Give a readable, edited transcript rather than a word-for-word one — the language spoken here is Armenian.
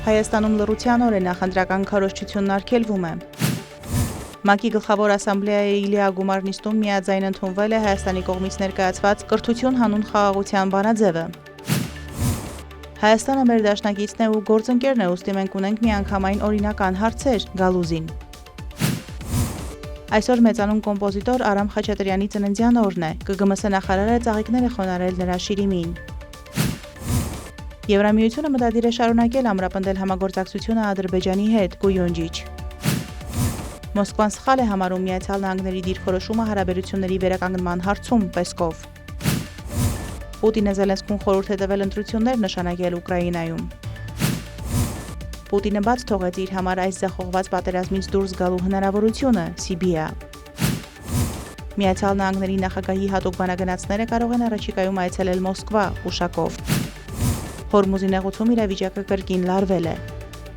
Հայաստանում լռության օր է, նախընտրական քարոզչությունն արգելվում է։ ՄԱԿ-ի գլխավոր ասամբլեայի Իլիա Գումարնիստում միաձայն ընդունվել է Հայաստանի կողմից ներկայացված կրթություն հանուն խաղաղության բանաձևը։ Հայաստանը մեր դաշնակիցն է ու գործընկերն է, ուստի մենք ունենք միանգամայն օրինական հարցեր Գալուզին։ Այսօր մեծանուն կոմպոզիտոր Արամ Խաչատրյանի ծննդյան օրն է, ԿԳՄՍ նախարարը ծաղիկներ է խոնարհել նրա շիրիմին։ Եվրամիությունը մտադիր է շարունակել ամրապնդել համագործակցությունը Ադրբեջանի հետ, Գույոնջիչ։ Մոսկվան սխալ է համարում Միացյալ Նահանգների դիրքորոշումը հարաբերությունների վերականգնման հարցում, Պեսկով։ Պուտինը Զելենսկուն խորհուրդ է տվել ընտրություններ նշանակել Ուկրաինայում։ Պուտինը բաց թողեց իր համար այս ձախողված պատերազմից դուրս գալու հնարավորությունը, Սիբիա։ Միացյալ Նահանգների նախագահի հատուկ բանագնացները կարող են առաջիկայում այցելել Մոսկվա, Ուշակով։ Հորմուզի նեղուցում իրավիճակը կրկին լարվել է։